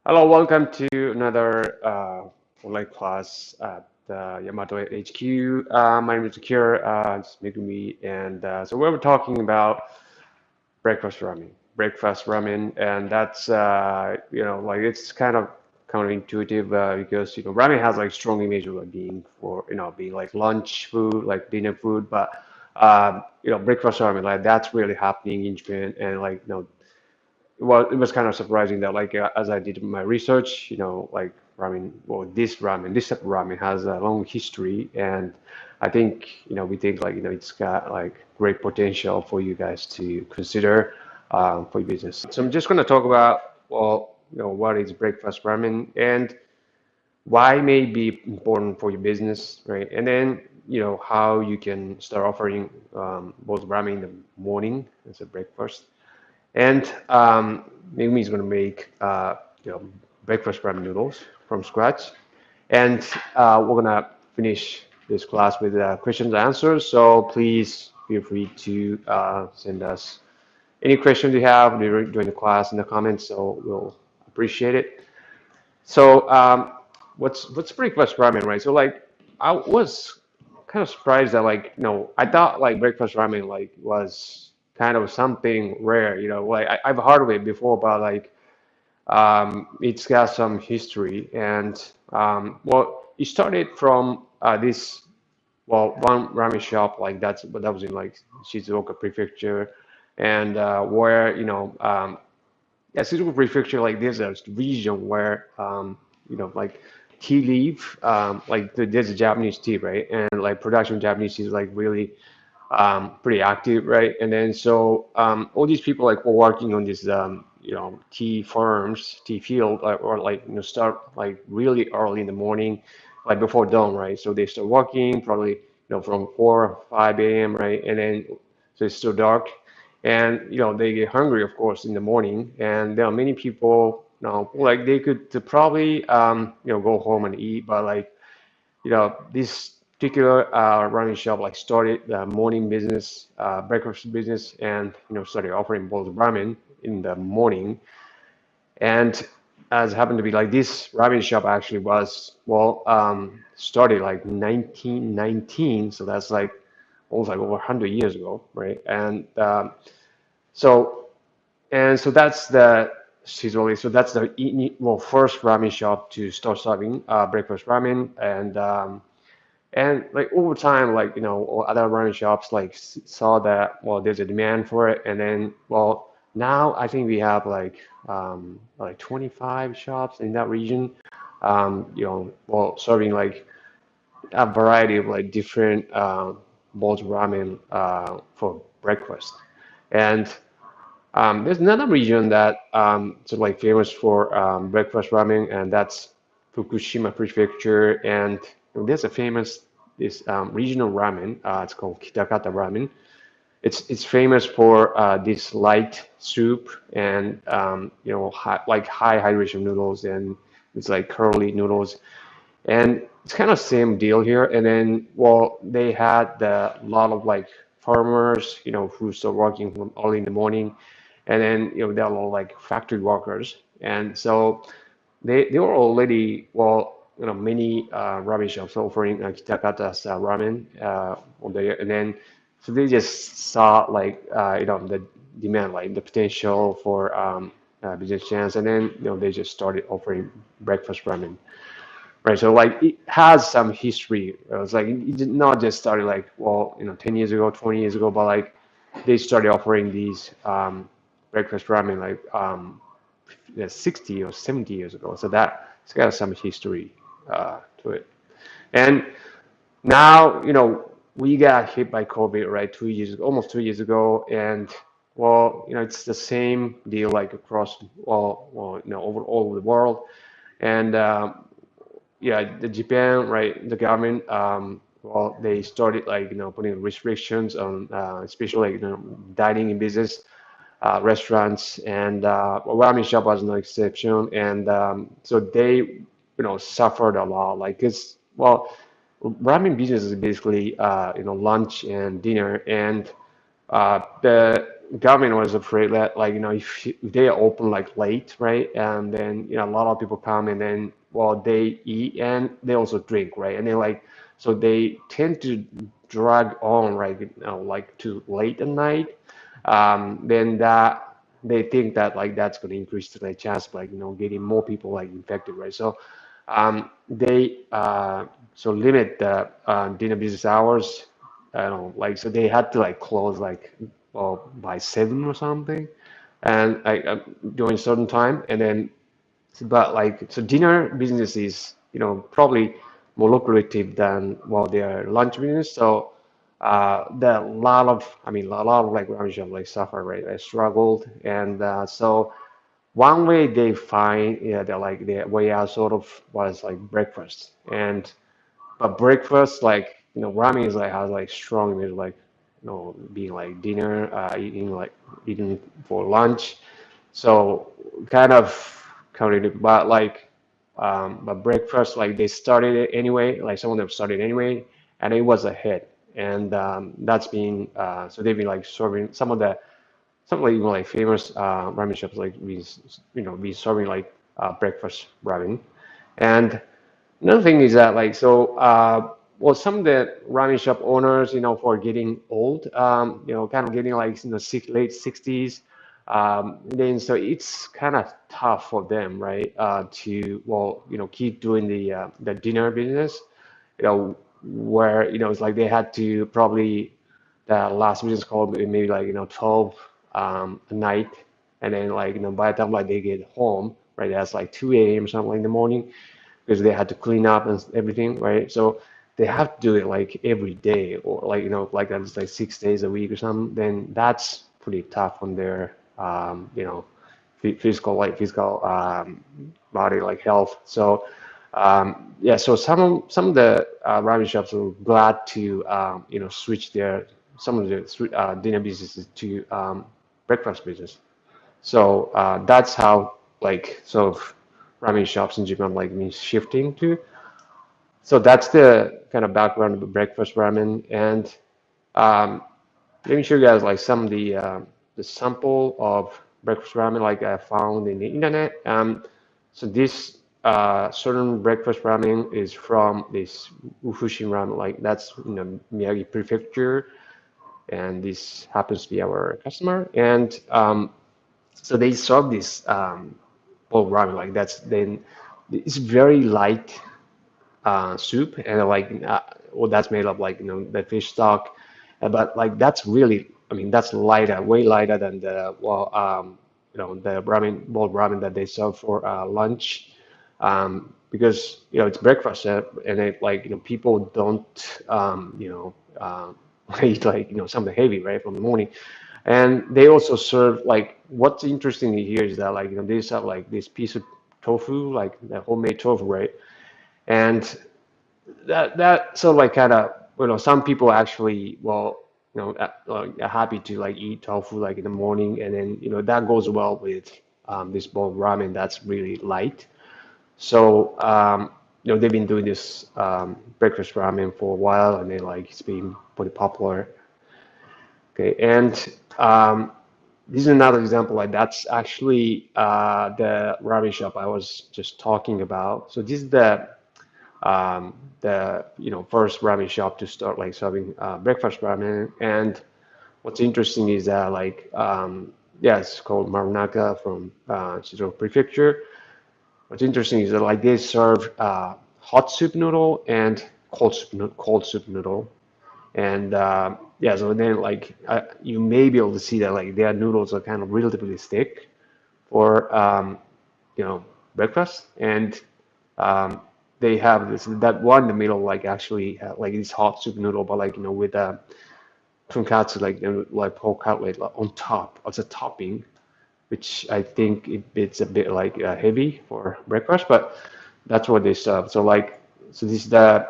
Hello, welcome to another online class at Yamato HQ. My name is Akira, it's me, and so we're talking about breakfast ramen, and that's like it's kind of counterintuitive because ramen has like strong image of like being for being like lunch food, like dinner food, but breakfast ramen like that's really happening in Japan, and like well, it was kind of surprising that like as I did my research, like ramen, well, this type of ramen has a long history, and I think we think like it's got like great potential for you guys to consider for your business. So I'm just going to talk about well, what is breakfast ramen and why it may be important for your business, right? And then how you can start offering both ramen in the morning as a breakfast and Naomi is going to make breakfast ramen noodles from scratch. And we're going to finish this class with questions and answers. So please feel free to send us any questions you have during the class in the comments. So we'll appreciate it. So what's breakfast ramen, right? So like I was kind of surprised that like I thought like breakfast ramen like was kind of something rare, like I've heard of it before, but like it's got some history and well it started from this well one ramen shop like that was in like Shizuoka Prefecture and where yeah, Shizuoka Prefecture, like there's a region where, like tea leaf, there's a Japanese tea, right? And like production of Japanese tea is like really pretty active, right? And then so all these people like were working on this, tea farms, tea field, or like start like really early in the morning, like before dawn, right? So they start working probably from 4 or 5 a.m., right? And then so it's still dark, and they get hungry, of course, in the morning, and there are many people, like they could probably go home and eat, but like this particular ramen shop like started the morning business, breakfast business, and started offering both ramen in the morning. And as happened to be like this ramen shop actually was well started like 1919, so that's like almost like over 100 years ago, right? And so so that's the Shizori. So that's the well first ramen shop to start serving breakfast ramen, and like over time, like other ramen shops like saw that well there's a demand for it, and then well now I think we have like 25 shops in that region, well serving like a variety of like different bowls of ramen for breakfast, and there's another region that sort of like famous for breakfast ramen, and that's Fukushima Prefecture. And there's a famous this regional ramen. It's called Kitakata ramen. It's famous for this light soup and like high hydration noodles, and it's like curly noodles. And it's kind of same deal here. And then, well, they had a lot of like farmers, who start working from early in the morning, and then they're all like factory workers, and so they were already well, many ramen shops offering Kitakata's ramen on there, and then so they just saw like the demand, like the potential for business chance, and then they just started offering breakfast ramen. Right, so like it has some history. It's like it did not just started like well, 10 years ago, 20 years ago, but like they started offering these breakfast ramen like 60 or 70 years ago. So that it's got some history to it. And now, we got hit by COVID, right? 2 years ago, almost 2 years ago, and well, it's the same deal like across over all over the world, and yeah, the Japan, right, the government, well, they started like, putting restrictions on, especially like, dining in business, restaurants, and well, ramen shop was no exception. And so they, suffered a lot. Like it's, well, ramen business is basically, lunch and dinner. And the government was afraid that like if they open like late, right, and then a lot of people come and then well they eat and they also drink, right, and they like so they tend to drag on right like to late at night, then that they think that like that's going to increase the chance of like getting more people like infected, right? So they so limit the dinner business hours. I don't know, like so they had to like close like well by 7 or something, and like during certain time, and then but like so dinner business is probably more lucrative than well their lunch business. So the lot of I mean a lot of like ramen shop like suffer right, they struggled, and so one way they find yeah they're like their way out sort of was like breakfast and but breakfast, like, ramen is like has like strong image, like, being like dinner, eating for lunch. So kind of counted, but like, but breakfast, like they started it anyway, like some of them started anyway, and it was a hit. And that's been, so they've been like serving some like even like famous ramen shops, like be serving like breakfast ramen. And another thing is that like so well some of the ramen shop owners for getting old kind of getting like late 60s then so it's kind of tough for them right to well keep doing the dinner business where it's like they had to probably the last business call maybe like 12 a night and then like by the time like they get home right that's like 2 a.m. something in the morning because they had to clean up and everything, right? So they have to do it like every day or like like that's like 6 days a week or something. Then that's pretty tough on their physical body like health. So yeah, so some of the ramen shops are glad to switch their some of the dinner businesses to breakfast business. So that's how like sort of ramen shops in Japan like me shifting to. So that's the kind of background of breakfast ramen. And um, let me show you guys like some of the sample of breakfast ramen like I found in the internet. So this certain breakfast ramen is from this Ufushin ramen, like that's Miyagi Prefecture, and this happens to be our customer. And so they serve this bowl ramen like that's then it's very light soup and well that's made of like the fish stock, but like that's really I mean that's lighter, way lighter than the well the ramen bowl ramen that they serve for lunch, because it's breakfast and it like people don't eat like something heavy right from the morning. And they also serve like what's interesting here is that like they serve like this piece of tofu, like the homemade tofu, right? And that so like kind of some people actually well are happy to like eat tofu like in the morning, and then that goes well with this bowl of ramen that's really light. So they've been doing this breakfast ramen for a while, and then like it's been pretty popular. Okay, and this is another example. Like that's actually the ramen shop I was just talking about. So this is the first ramen shop to start like serving breakfast ramen. And what's interesting is that like yeah, it's called Marunaka from Shizuoka Prefecture. What's interesting is that like they serve hot soup noodle and cold soup noodle. And yeah, so then like you may be able to see that like their noodles are kind of relatively thick for breakfast, and um, they have this that one in the middle like actually like this hot soup noodle, but like with tonkatsu like like pork cutlet like, on top as a topping, which I think it's a bit like heavy for breakfast, but that's what they serve. So like, so this is the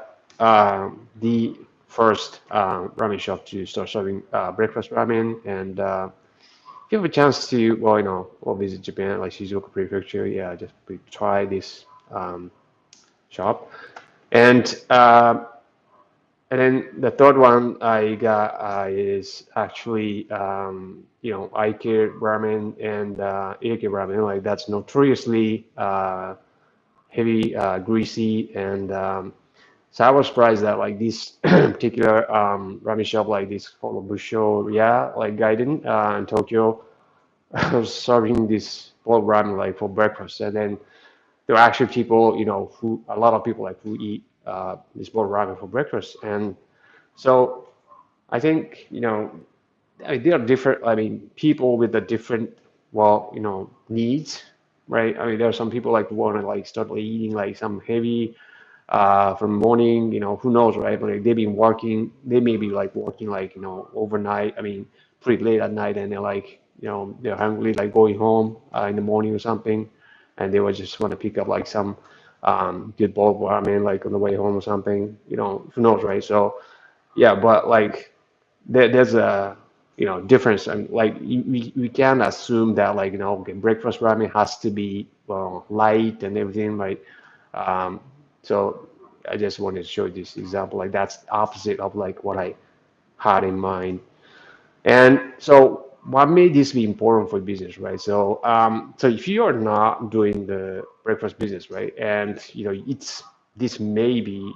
first ramen shop to start serving breakfast ramen. And if you have a chance to, well, or visit Japan, like Shizuoka Prefecture, yeah, just try this shop. And And then the third one I got is actually Ike ramen and Ike ramen. Like that's notoriously heavy, greasy, and so I was surprised that like this particular ramen shop like this called Busho, yeah, like Gaiden in Tokyo was serving this boiled ramen like for breakfast, and then there are actually people, who a lot of people like who eat this boiled ramen for breakfast, and so I think, I mean, there are different, I mean, people with the different, well, needs, right? I mean, there are some people like want to like start like, eating like some heavy from morning, who knows, right? But like, they've been working, they may be like working like, overnight, I mean, pretty late at night, and they're like, they're hungry, like going home in the morning or something, and they would just want to pick up like some good bowl of ramen like on the way home or something, who knows, right? So, yeah, but like there's a difference, and like we can assume that like okay, breakfast ramen has to be well light and everything, right? Um, so I just wanted to show this example, like that's the opposite of like what I had in mind. And so what made this be important for business, right? So if you are not doing the breakfast business, right, and it's this may be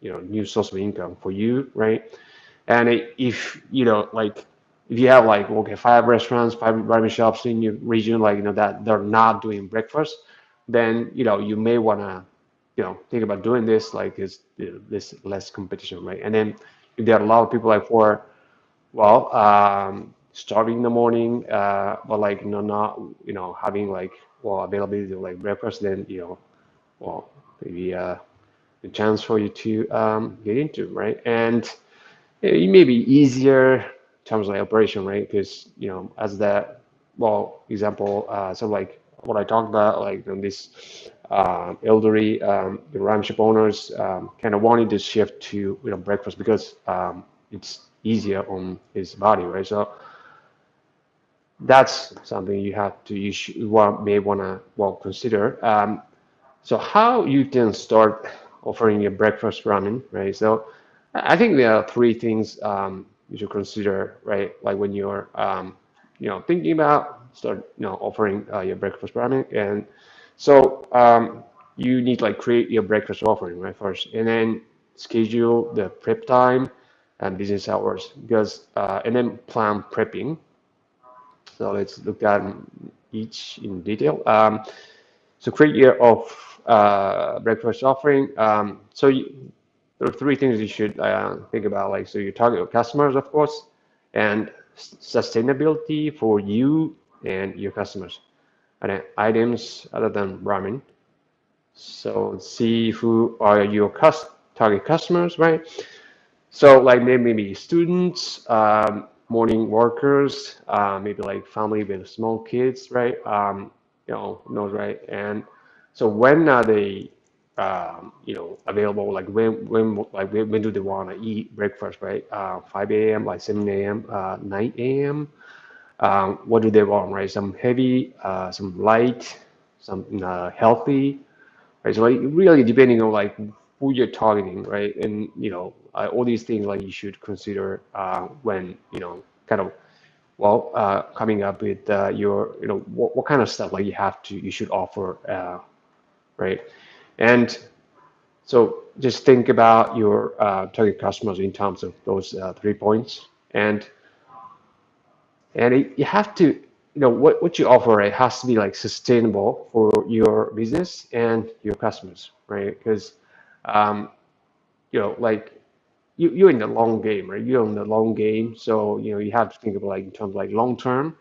new source of income for you, right? And if like if you have like okay 5 restaurants, 5 barber shops in your region, like that they're not doing breakfast, then you may wanna think about doing this like this less competition, right? And then if there are a lot of people like for well, starting in the morning, but like not having like well availability of like breakfast, then well maybe a chance for you to get into, right? And it may be easier in terms of like operation, right? Because as that well example, so like what I talked about, like this elderly the ram shop owners kind of wanted to shift to breakfast because it's easier on his body, right? So that's something you should may want to well consider. So how you can start offering your breakfast ramen, right? So I think there are three things you should consider, right? Like when you're thinking about start offering your breakfast ramen, and so you need like create your breakfast offering, right, first, and then schedule the prep time and business hours because and then plan prepping. So let's look at each in detail. So create your of breakfast offering. There are three things you should think about. Like, so you target your customers, of course, and sustainability for you and your customers. And then items other than ramen. So see who are your target customers, right? So like maybe students, morning workers, maybe like family with small kids, right? Knows, right? And so when are they, available? Like when do they want to eat breakfast, right? 5 a.m., like 7 a.m., 9 a.m. What do they want, right? Some heavy, some light, some healthy, right? So like really depending on like who you're targeting, right? And all these things like you should consider when kind of well coming up with your what kind of stuff like you should offer, right? And so just think about your target customers in terms of those 3 points, and you have to what you offer, it has to be like sustainable for your business and your customers, right? Because um, like you're in the long game, right? You're in the long game, so you have to think about like in terms of like long term.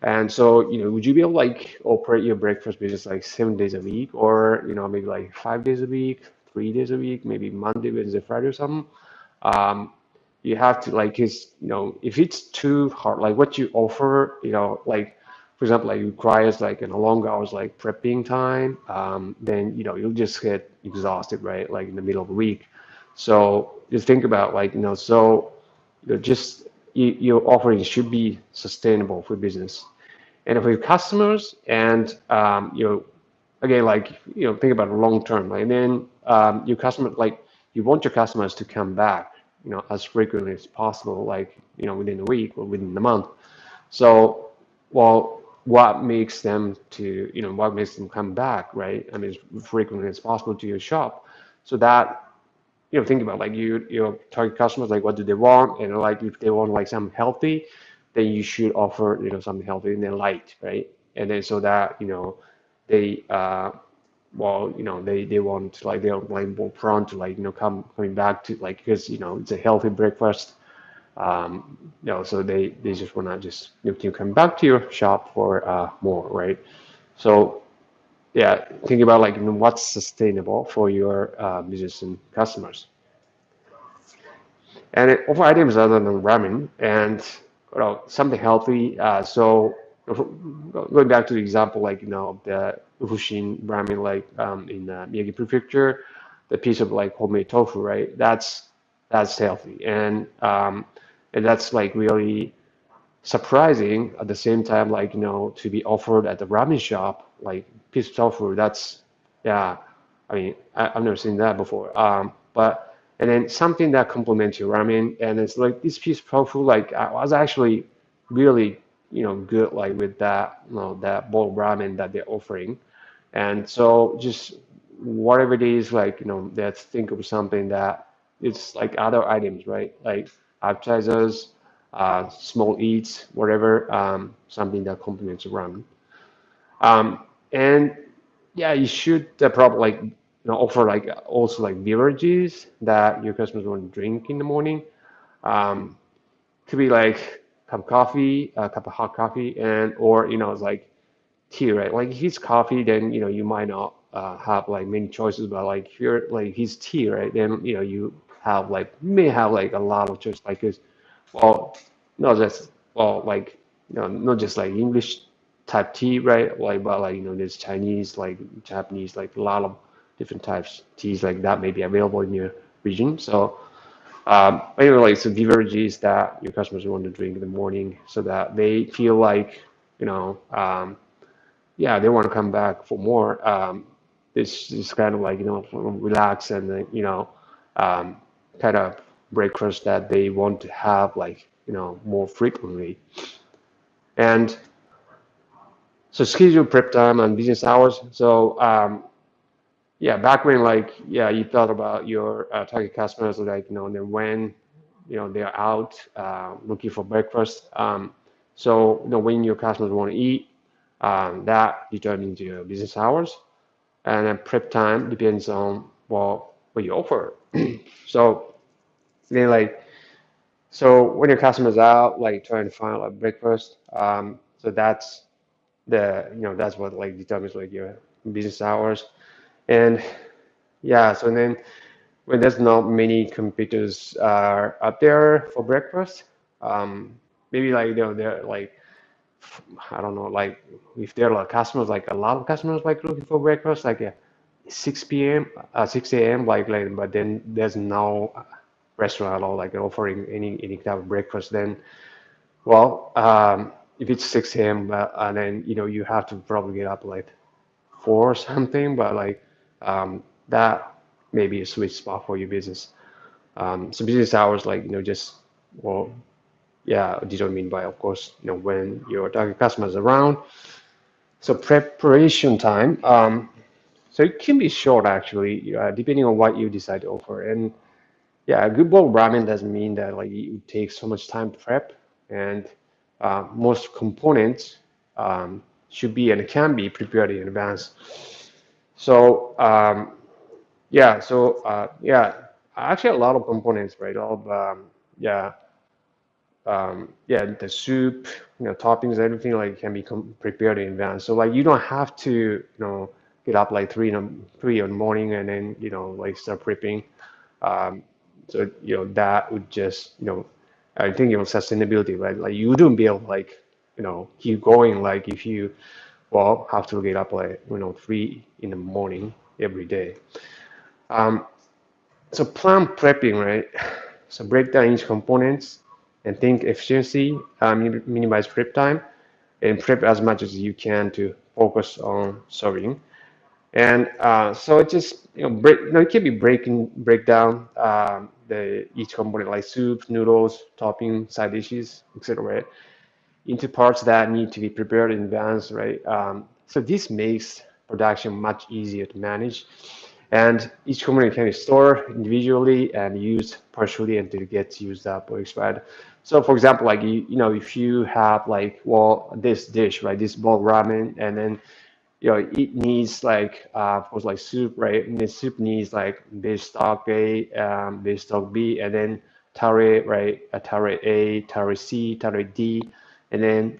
And so would you be able to like operate your breakfast business like 7 days a week, or maybe like 5 days a week, 3 days a week, maybe Monday, Wednesday, Friday or something? um, you have to like is if it's too hard, like what you offer, like for example, like requires like in a long hours like prepping time, then you'll just get exhausted, right? Like in the middle of the week. So just think about like so just your offering should be sustainable for business and for your customers, and again like think about long term, like, and then your customer, like you want your customers to come back, as frequently as possible, like within a week or within the month. So, well, what makes them come back, right? I mean, as frequently as possible to your shop, so that think about like your target customers, like what do they want, and like if they want like something healthy, then you should offer something healthy and then light, right? And then so that they they want like they're like more prone to like coming back to like because it's a healthy breakfast. So they just want to just come back to your shop for more, right? So yeah, think about like what's sustainable for your business and customers. And offer items other than ramen and something healthy. So going back to the example, like the Ufushin ramen, like in Miyagi Prefecture, the piece of like homemade tofu, right? That's healthy, and that's like really surprising at the same time, like to be offered at the ramen shop, like piece of tofu. That's yeah. I mean, I've never seen that before. But and then something that complements your ramen, and it's like this piece of tofu, like I was actually really good like with that that bowl of ramen that they're offering, and so just whatever it is, like let's think of something that it's like other items, right? Like appetizers, small eats, whatever, something that complements the ramen. And yeah, you should probably like offer like also like beverages that your customers want to drink in the morning. Um, could be like cup of coffee, a cup of hot coffee, and or it's like tea, right? Like if it's coffee, then you might not have like many choices, but like if you're like his tea, right? Then you have like may have like a lot of choices, like 'cause well, not just like not just like English type tea, right? Like but like there's Chinese, like Japanese, like a lot of different types teas like that may be available in your region. So anyway, like some beverages that your customers want to drink in the morning, so that they feel like you know. Yeah, they want to come back for more. This is kind of like relax and um, kind of breakfast that they want to have like more frequently. And so schedule prep time and business hours. So yeah, back when like yeah you thought about your target customers like and then when they're out looking for breakfast. So when your customers want to eat, that determines your business hours. And then prep time depends on what you offer. So then like so when your customer's out like trying to find like breakfast, so that's that's what like determines like your business hours. And yeah, so then when there's not many competitors are up there for breakfast, maybe like they're like I don't know, like if there are like customers, like a lot of customers like looking for breakfast, like 6 p.m., 6 a.m., but then there's no restaurant at all like offering any type of breakfast. Then, well, if it's 6 a.m., and then you have to probably get up like four or something, but like that may be a sweet spot for your business. So business hours, like just well, yeah, determined by, of course, when your target customer is around. So preparation time. So it can be short actually, depending on what you decide to offer. And yeah, a good bowl of ramen doesn't mean that like it takes so much time to prep. And most components should be and can be prepared in advance. So yeah, actually a lot of components, right? A lot of yeah, the soup, toppings, everything like can be prepared in advance. So like you don't have to, get up like 3 in the morning and then like start prepping. Um, so that would just I think sustainability, right? Like you wouldn't be able to, like keep going like if you have to get up like 3 in the morning every day. Um, so plan prepping, right? So break down each components and think efficiency, minimize prep time, and prep as much as you can to focus on serving. And so it just it can be break down the each component like soup, noodles, topping, side dishes, etc. Right, into parts that need to be prepared in advance, right? So this makes production much easier to manage, and each component can be stored individually and used partially until it gets used up or expired. So, for example, like if you have like this dish, right, this bowl ramen, and then it needs like of course like soup, right? And the soup needs like base stock A, base stock B, and then tare, right? Tare A, tare C, tare D, and then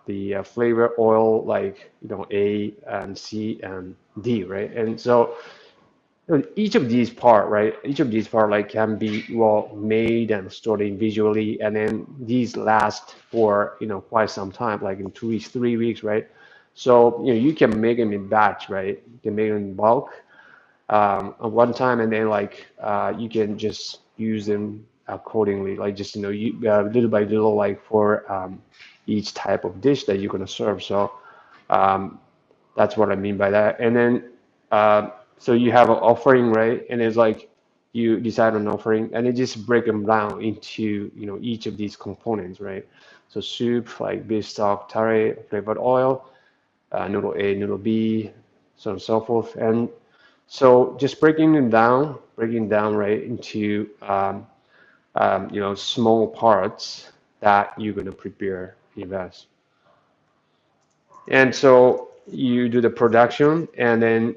the flavor oil like A and C and D, right? And so each of these part, right? Each of these part like can be made and stored individually, and then these last for quite some time, like in 2 weeks, 3 weeks, right? So you can make them in batch, right? You can make them in bulk at one time, and then like you can just use them accordingly, like just you little by little, like for each type of dish that you're gonna serve. So um, that's what I mean by that. And then, so you have an offering, right? And it's like you decide on offering, and it just break them down into, each of these components, right? So soup, like beef stock, tare, flavored oil, noodle A, noodle B, so on and so forth. And so just breaking down, right, into, small parts that you're going to prepare in advance. And so you do the production, and then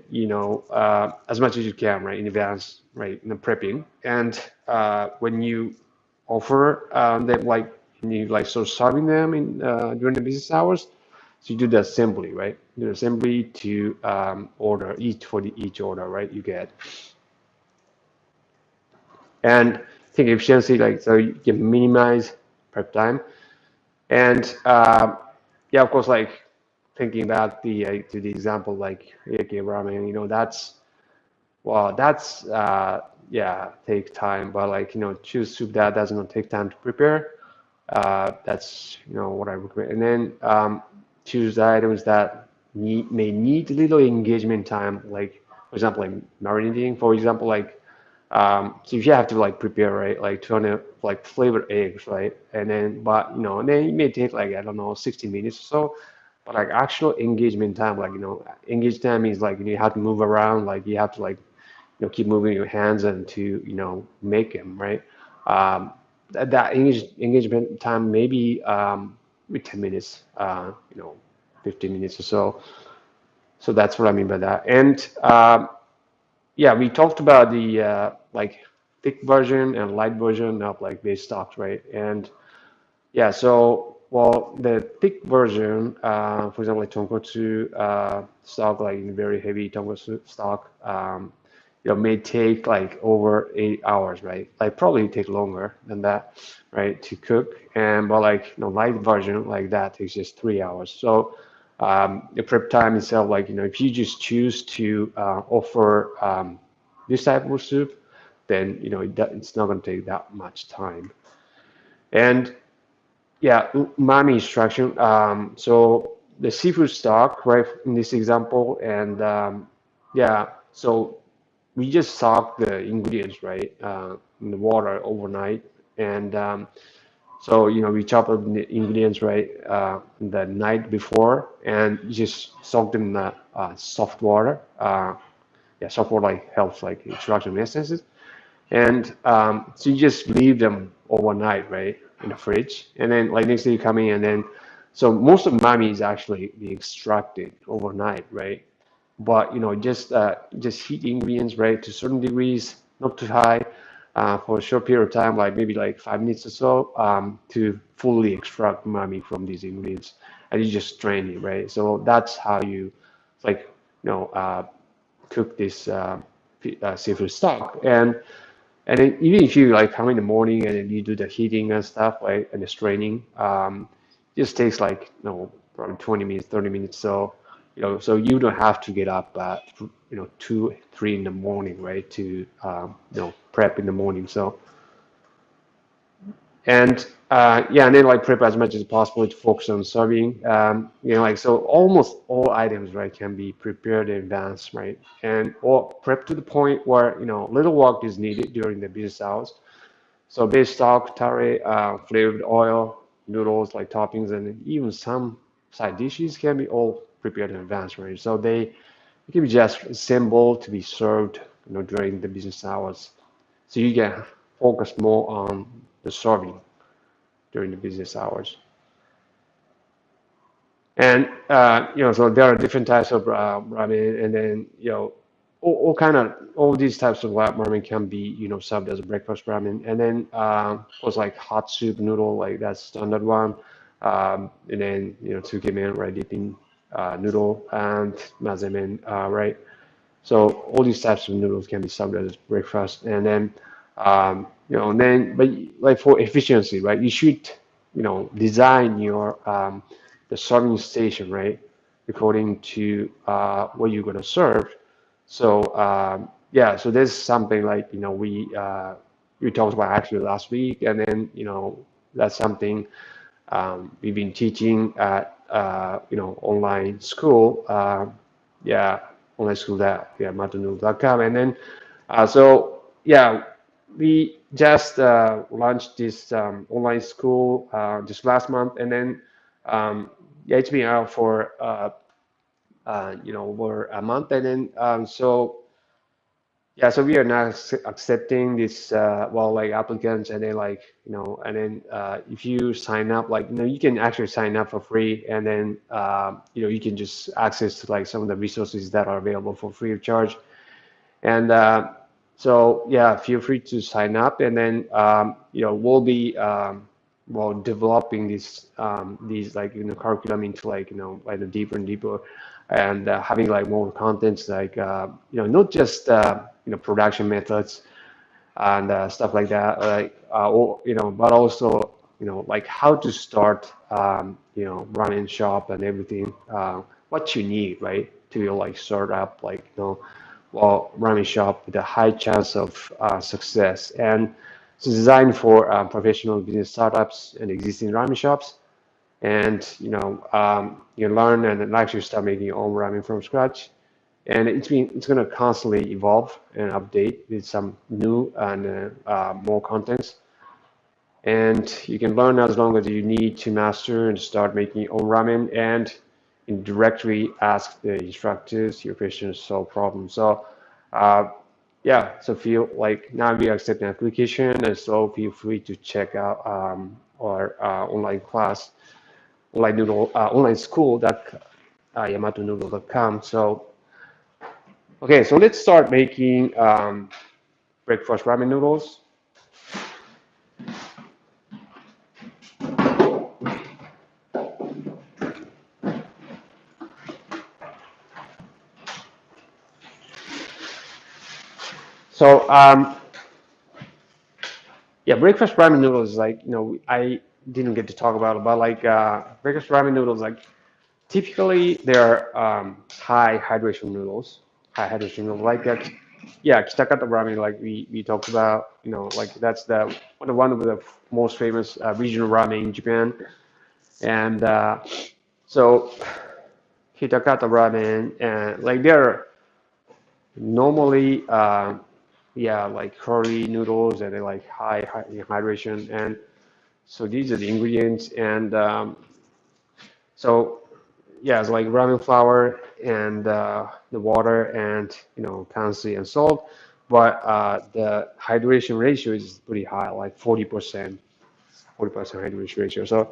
as much as you can, right, in advance, right, in the prepping. And when you offer them, like you like sort of serving them in during the business hours, so you do the assembly, right? You do the assembly to order each for each order, right? You get. And I think efficiency, like so you can minimize prep time. And yeah, of course, like thinking about to the example like Eke ramen, that's yeah, take time, but like choose soup that does not take time to prepare. That's what I recommend. And then choose the items that may need little engagement time, like for example, like marinating. For example, like so if you have to like prepare, right, like 200 like flavored eggs, right, and then but and then it may take like I don't know 60 minutes or so, but like actual engagement time, like engage time is like you have to move around, like you have to like keep moving your hands and to make them, right. That engagement time maybe with 10 minutes, 15 minutes or so. So that's what I mean by that. And yeah, we talked about the like thick version and light version of like base stocks, right? And yeah, so the thick version, for example, like tonkotsu stock, like very heavy tonkotsu stock, may take like over 8 hours, right? Like probably take longer than that, right, to cook. And but like light version like that takes just 3 hours. So the prep time itself, like if you just choose to offer this type of soup, then it's not going to take that much time. And yeah, umami extraction. So the seafood stock, right, in this example, and yeah, so we just soak the ingredients, right, in the water overnight, and so we chop up the ingredients, right, the night before, and just soak them in the soft water. Yeah, soft water like helps like extraction essences. And so you just leave them overnight, right, in the fridge. And then like next day you come in, and then so most of umami is actually being extracted overnight, right? But just heat the ingredients, right, to certain degrees, not too high, for a short period of time, like maybe like 5 minutes or so, to fully extract umami from these ingredients, and you just strain it, right? So that's how you like cook this seafood stock. And then even if you like come in the morning and then you do the heating and stuff, like and the straining, just takes like probably 20 minutes, 30 minutes. So so you don't have to get up at 2, 3 in the morning, right? To prep in the morning. So And yeah, and then like prep as much as possible to focus on serving. Like so almost all items, right, can be prepared in advance, right? And or prep to the point where, little work is needed during the business hours. So base stock, tare, flavored oil, noodles like toppings, and even some side dishes can be all prepared in advance, right? So they can be just assembled to be served, during the business hours. So you can focus more on the serving during the business hours. And so there are different types of ramen, and then all these types of ramen can be served as a breakfast ramen, and then of course like hot soup noodle, like that's standard one, and then tsukemen, right, dipping noodle, and mazemen, right. So all these types of noodles can be served as breakfast, and then but like for efficiency, right? You should design your the serving station, right, according to what you're gonna serve. So yeah, so there's something like we talked about actually last week, and then that's something we've been teaching at online school. Yeah, online school that yeah Yamato.com, and then yeah, we just launched this online school just last month, and then yeah, it's been out for over a month, and then yeah, so we are now accepting this like applicants, and then and then if you sign up, you can actually sign up for free, and then you can just access to like some of the resources that are available for free of charge. And so yeah, feel free to sign up, and then we'll be developing these like curriculum into like the deeper and deeper, and having like more contents like not just production methods and stuff like that, like or but also like how to start ramen shop and everything, what you need, right, to like start up like ramen shop with a high chance of success. And it's designed for professional business startups and existing ramen shops. And you learn and actually start making your own ramen from scratch. And it's going to constantly evolve and update with some new and more contents. And you can learn as long as you need to master and start making your own ramen, and directly ask the instructors your questions, solve problems. So uh, yeah, so feel like now we accept an application, and so feel free to check out our online class, online school that Yamato.com. So okay, so let's start making breakfast ramen noodles. So yeah, breakfast ramen noodles is like I didn't get to talk about it, but like breakfast ramen noodles, like typically they're high hydration noodles, like that. Yeah, Kitakata ramen, like we talked about, like that's the one of the most famous regional ramen in Japan, and so Kitakata ramen, and like they're normally yeah, like curry noodles, and they're like high in hydration, and so these are the ingredients, and so yeah, it's like ramen flour and the water and currency and salt, but the hydration ratio is pretty high, like 40%, 40% hydration ratio. So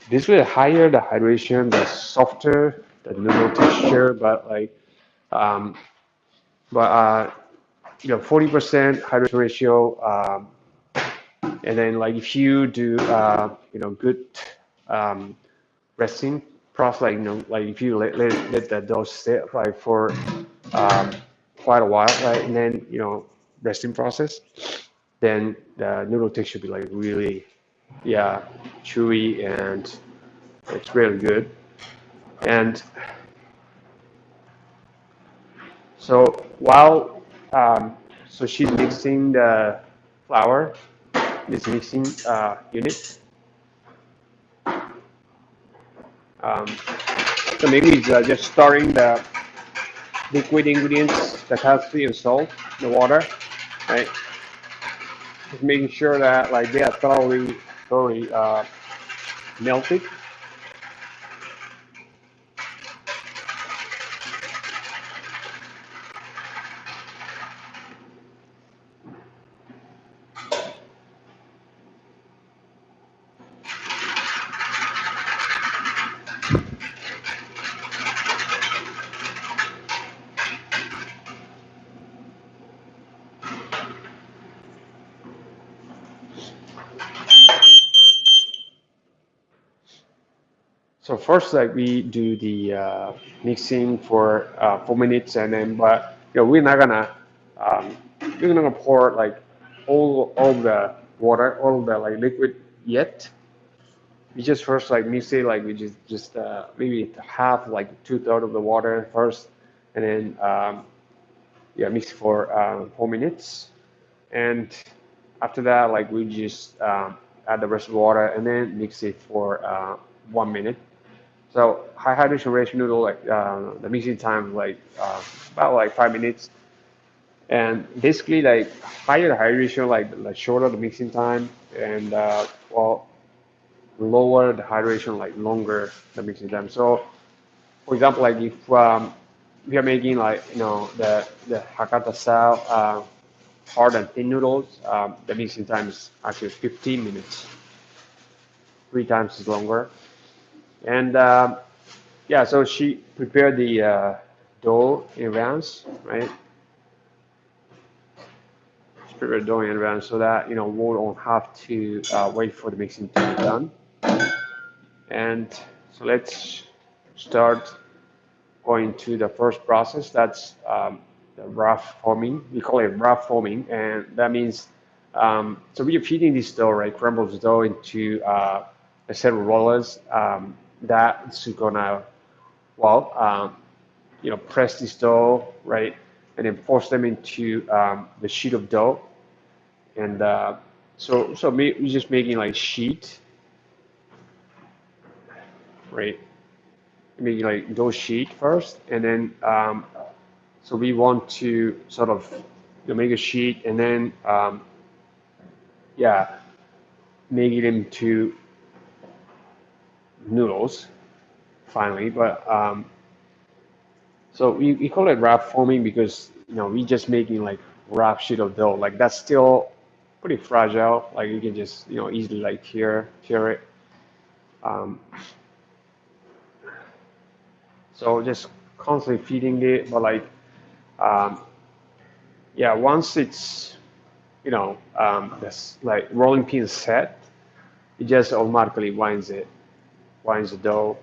this way, the higher the hydration, the softer the noodle texture, but like um, but 40% hydration ratio, and then like if you do good um, resting process, like like if you let that dough sit like for um, quite a while, right, and then resting process, then the noodle texture should be like really, yeah, chewy, and it's really good. And so while so she's mixing the flour, this mixing unit. Um, so maybe it's just storing the liquid ingredients, the calcium and salt, the water, right? Just making sure that like they are thoroughly melted. So first, like we do the mixing for 4 minutes, and then but we're not gonna um, we're not gonna pour like all the water, all the like liquid yet. We just first like mix it, like we just maybe half, like two-thirds of the water first, and then yeah, mix for 4 minutes, and after that, like we just add the rest of the water, and then mix it for 1 minute. So high hydration ratio noodle, like the mixing time, like about like 5 minutes, and basically like higher the hydration, like shorter the mixing time, and well lower the hydration, like longer the mixing time. So for example, like if we are making like the Hakata style hard and thin noodles, the mixing time is actually 15 minutes, 3 times as longer. And yeah, so she prepared the dough in advance, right? She prepared the dough in advance so that we don't have to wait for the mixing to be done. And so let's start going to the first process. That's the rough forming. We call it rough forming, and that means so we are feeding this dough, right? Crumbles dough into a set of rollers. That's gonna well, press this dough, right, and then force them into the sheet of dough, and we're just making like sheet, right? Making like dough sheet first, and then so we want to sort of make a sheet, and then yeah, make it into noodles finally. But so we call it wrap forming because we just making like wrap sheet of dough. Like that's still pretty fragile. Like you can just easily like tear it. Um, so just constantly feeding it, but like um, yeah, once it's this like rolling pin set, it just automatically winds the dough.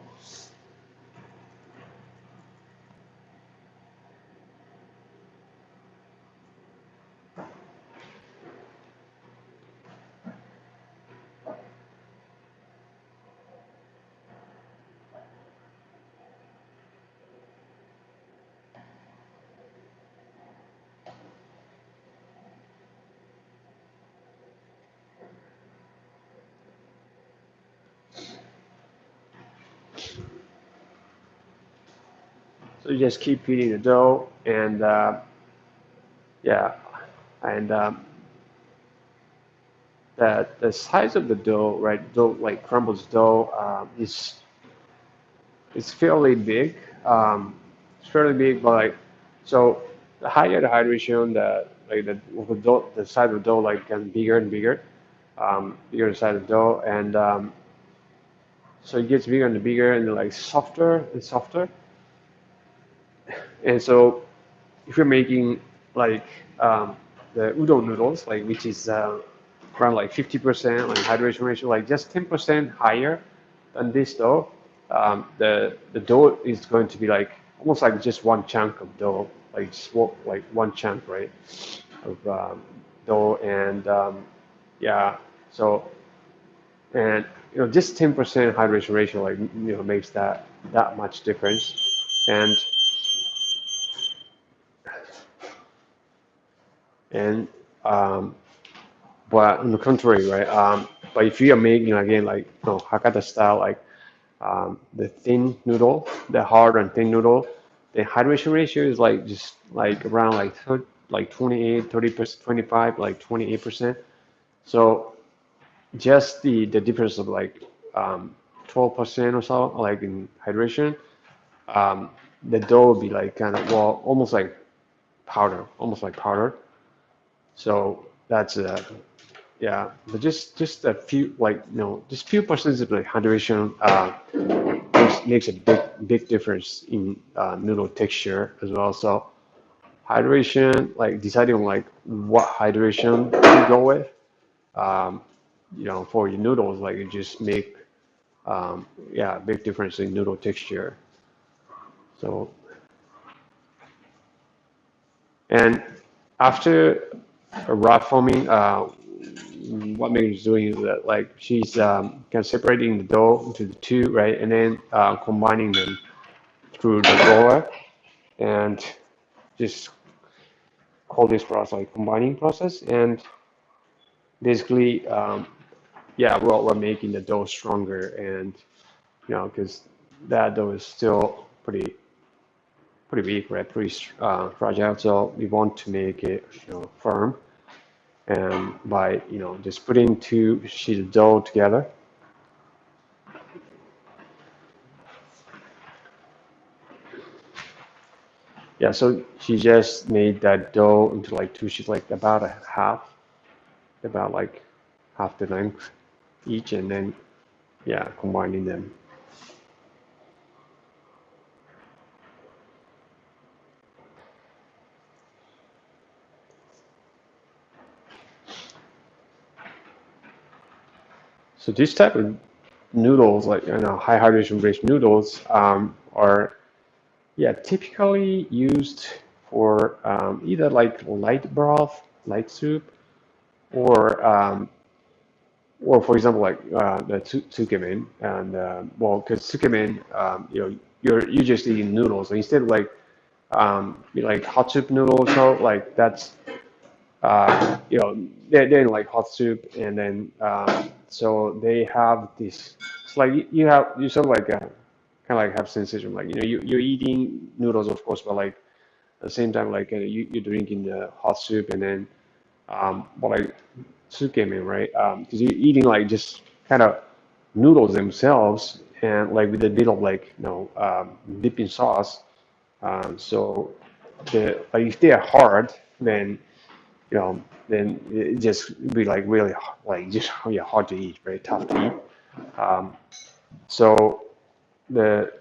So you just keep feeding the dough, and yeah, and the size of the dough, right? Dough like crumbles dough is fairly big. It's fairly big, but like so the higher the hydration, the size of the dough like gets bigger and bigger, bigger the size of the dough, and so it gets bigger and bigger, and like softer and softer. And so if you're making like the udon noodles, like which is around like 50% like hydration ratio, like just 10% higher than this dough, the dough is going to be like almost like just one chunk of dough, like like one chunk, right, of dough, and yeah, so and just 10% hydration ratio, like makes that much difference, and and um, But on the contrary, right? But if you are making again like Hakata style, like the thin noodle, the hard and thin noodle, the hydration ratio is like just like around like 28, 30%, 25, like 28%. So just the difference of like 12% or so, like in hydration, um, the dough would be like kind of well, almost like powder, almost like powder. So that's yeah, but just a few like just few percent of like hydration makes a big difference in noodle texture as well. So hydration, like deciding on like what hydration to go with, um, for your noodles, like it just make yeah, a big difference in noodle texture. So and after a raw foaming, what Megan is doing is that like she's kind of separating the dough into the two, right, and then combining them through the roller, and just call this process like combining process. And basically, yeah, we're making the dough stronger, and because that dough is still pretty weak, right, pretty fragile. So we want to make it firm, and by just putting two sheets of dough together. Yeah, so she just made that dough into like two sheets, like about like half the length each, and then yeah, combining them. So this type of noodles, like high hydration rich noodles, are yeah typically used for either like light broth, light soup, or for example like the tsukemen, and well, because tsukemen, you're just eating noodles, so instead of like like hot soup noodles, so like that's they're in like hot soup, and then so they have this. It's like you sort of like kind of like have sensation like you're eating noodles, of course, but like at the same time like you're drinking the hot soup, and then but like tsukemen, right? Because you're eating like just kind of noodles themselves, and like with a bit of like dipping sauce. So the like if they are hard, then then it just be like really like just yeah, hard to eat, very tough to eat. Um, so the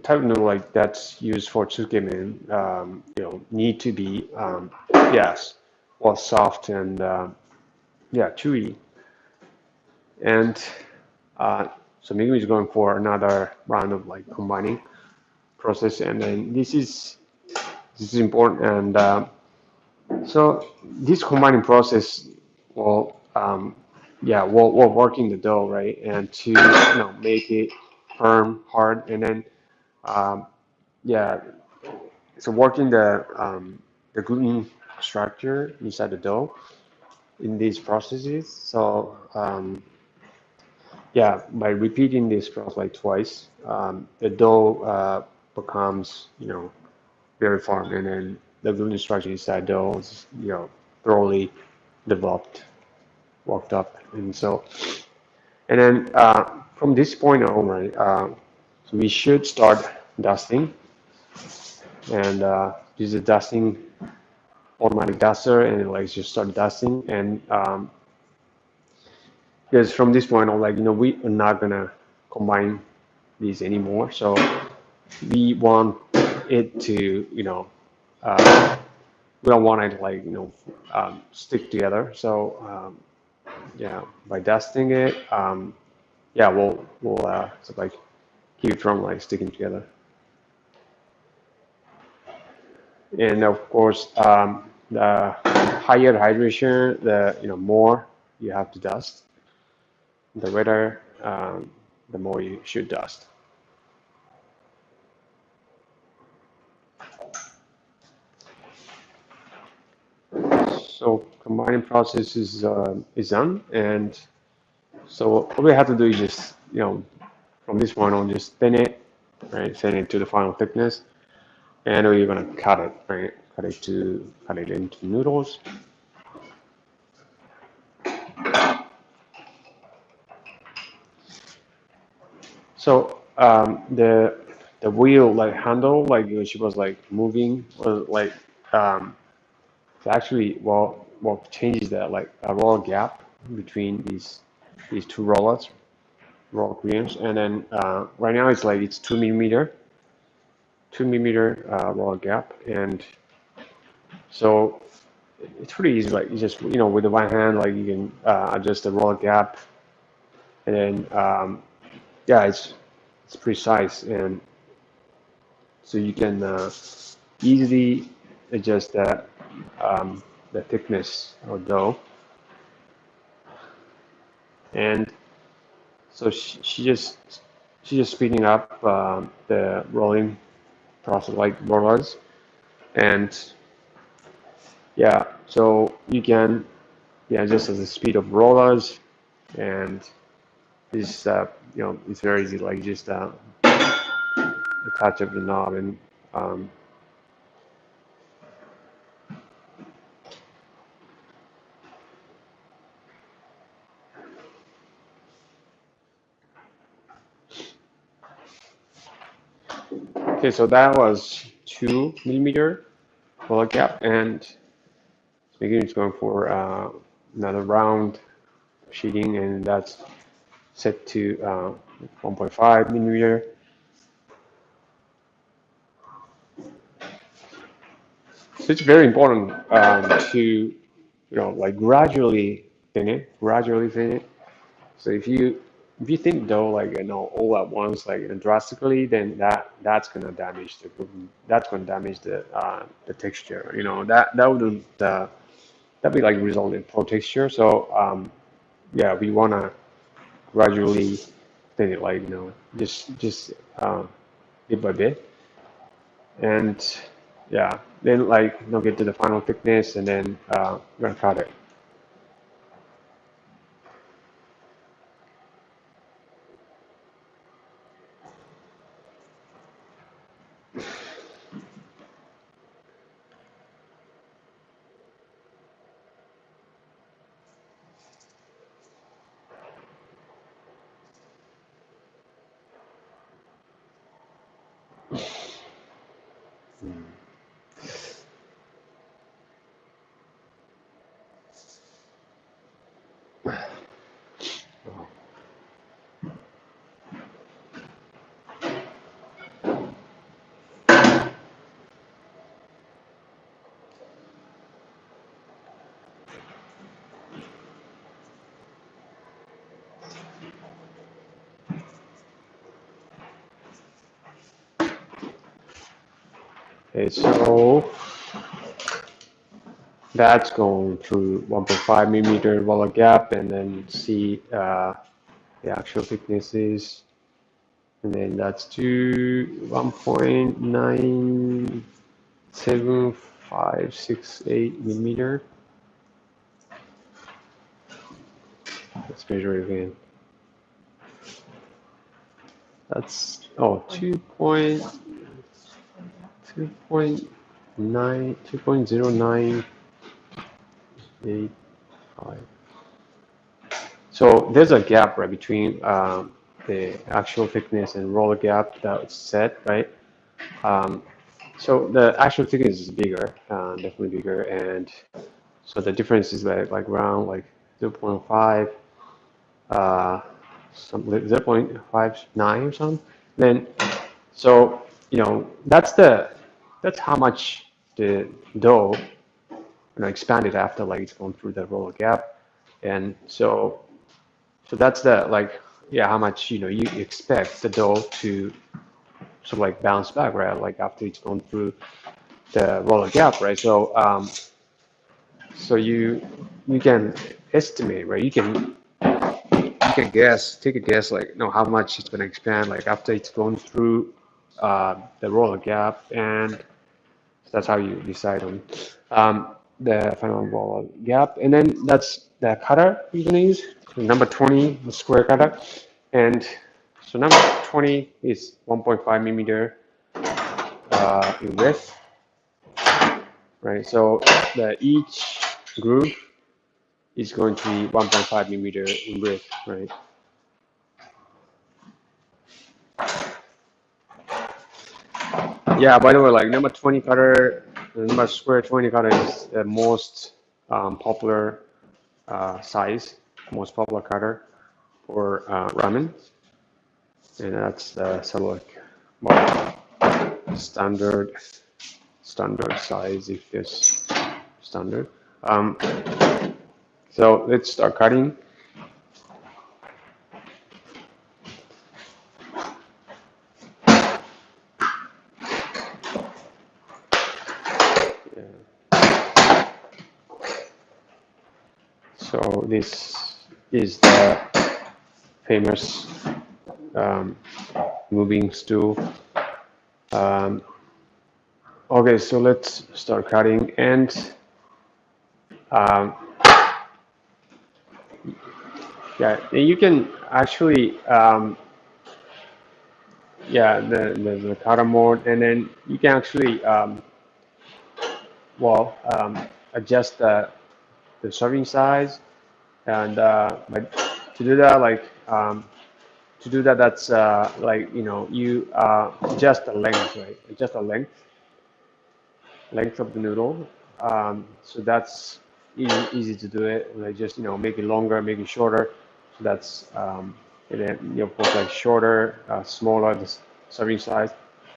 type of noodle like that's used for tsukemen, need to be yes, well soft and yeah, chewy. And uh, so Megumi is going for another round of like combining process, and then this is important. And so this combining process will, yeah, will working the dough, right, and to make it firm, hard, and then yeah, so working the gluten structure inside the dough in these processes. So yeah, by repeating this process like twice, the dough becomes very firm, and then the gluten structure inside dough is thoroughly developed, worked up, and so and then from this point on, right, so we should start dusting, and use a dusting automatic duster, and like just start dusting, and because from this point on, like we are not gonna combine these anymore, so we want it to we don't want it to like stick together. So yeah, by dusting it, yeah, we'll sort of like keep it from like sticking together. And of course, the higher hydration, the more you have to dust. The wetter, the more you should dust. So combining process is done, and so what we have to do is just from this point on just thin it, right? Thin it to the final thickness, and we're gonna cut it, right? Cut it into noodles. So the wheel like handle like she was like moving was like it actually what changes that like a roller gap between these two roller creams, and then right now it's like it's 2 millimeter 2 millimeter roller gap, and so it's pretty easy, like you just with the one hand like you can adjust the roller gap, and then yeah, it's precise, and so you can easily adjust the thickness of dough. And so she just speeding up the rolling process like rollers, and yeah, so you can yeah just as the speed of rollers, and it's it's very easy, like just the touch of the knob, and um, okay, so that was 2 millimeter roller gap, and speaking is going for another round sheeting, and that's set to 1.5 millimeter. So it's very important to like gradually thin it. So if you think dough like all at once like drastically, then that's gonna damage the texture. That would that be like result in poor texture. So yeah, we wanna gradually thin it, like just bit by bit, and yeah, then like get to the final thickness, and then we're gonna cut it. Okay, so that's going through 1.5 millimeter roller gap, and then see the actual thicknesses, and then that's to 1.97568 millimeter. Let's measure it again. That's 2.0985. So there's a gap right between the actual thickness and roller gap that's set, right? Um, so the actual thickness is bigger, definitely bigger, and so the difference is like around like 0.5, some 0.59 or something. Then so that's how much the dough expanded after like it's gone through the roller gap, and so that's the like yeah how much you expect the dough to sort of like bounce back, right? Like after it's gone through the roller gap, right? So you can estimate, right? You can guess, take a guess, like how much it's gonna expand, like after it's gone through the roller gap, and that's how you decide on. the final wall gap, and then that's the cutter you're gonna use, number 20, the square cutter, and so number 20 is 1.5 millimeter in width, right? So the each groove is going to be 1.5 millimeter in width, right? Yeah, by the way, like number 20 cutter, the number square 20 cutter is the most popular size, most popular cutter for ramen, and that's sort of like well, standard size if there's standard. Um, so let's start cutting. Yeah. So this is the famous um, moving stool. Um, okay, so let's start cutting, and um, yeah, you can actually yeah, the cutter mode, and then you can actually well adjust the serving size, and but to do that like to do that that's like you adjust the length, right? Adjust the length of the noodle. So that's easy to do it. Like just make it longer, make it shorter. So that's and then of course like shorter, smaller the serving size,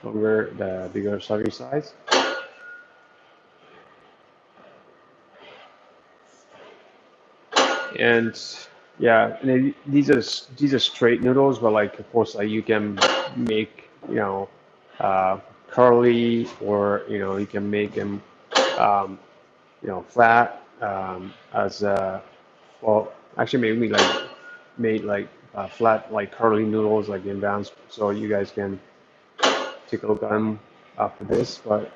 longer the bigger serving size. And yeah, and these are straight noodles, but like of course like you can make curly, or you can make them um, flat as well. Actually, maybe like made like flat like curly noodles like in advance, so you guys can take a look at them after this. But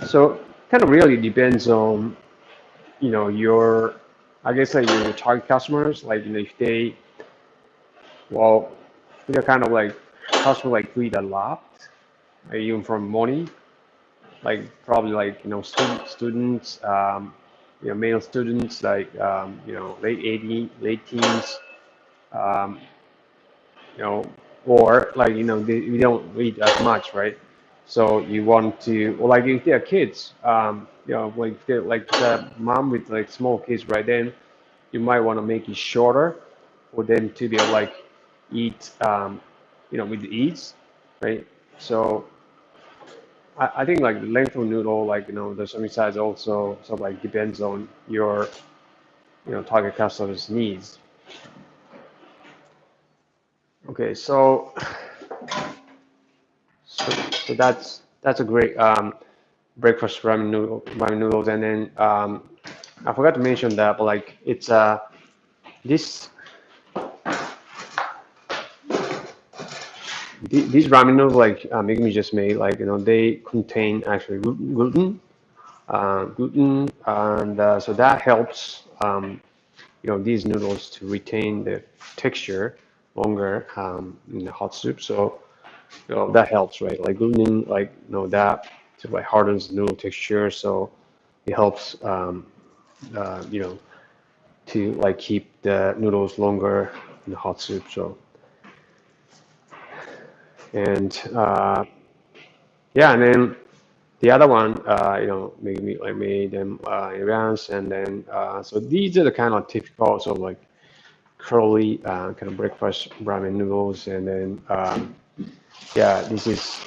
so kind of really depends on your, I guess like your target customers, like if they, well, they're kind of like customer like read a lot, like, even from morning, like probably like students, male students like late 80s, late teens, um, you know, or like we don't read as much, right? So you want to, or like if they're kids, like if they're like the mom with like small kids, right? Then you might want to make it shorter for them to be able like eat, with ease, right? So I think like the length of noodle, like the serving size also sort of like depends on your target customer's needs. Okay, so that's a great breakfast ramen noodles, and then I forgot to mention that, but like it's this these ramen noodles like Megumi just made, like they contain actually gluten, and so that helps these noodles to retain the texture longer in the hot soup. So that helps, right? Like gluten, like that to like hardens the noodle texture, so it helps uh, you know to like keep the noodles longer in the hot soup. So and yeah, and then the other one, maybe I made them in advance, and then so these are the kind of typical sort of like curly kind of breakfast ramen noodles, and then yeah, this is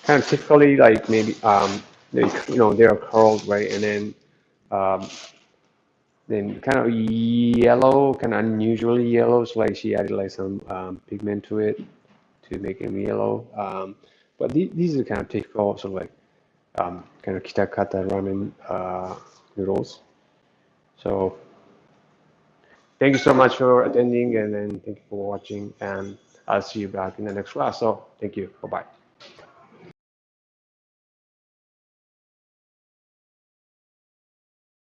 kind of typically like maybe they are curled, right, and then kind of yellow, kind of unusually yellow. So like she added like some pigment to it to make them yellow. But these are kind of typical sort of like kind of kitakata ramen noodles. So thank you so much for attending, and then thank you for watching, and I'll see you back in the next class. So thank you. Bye bye.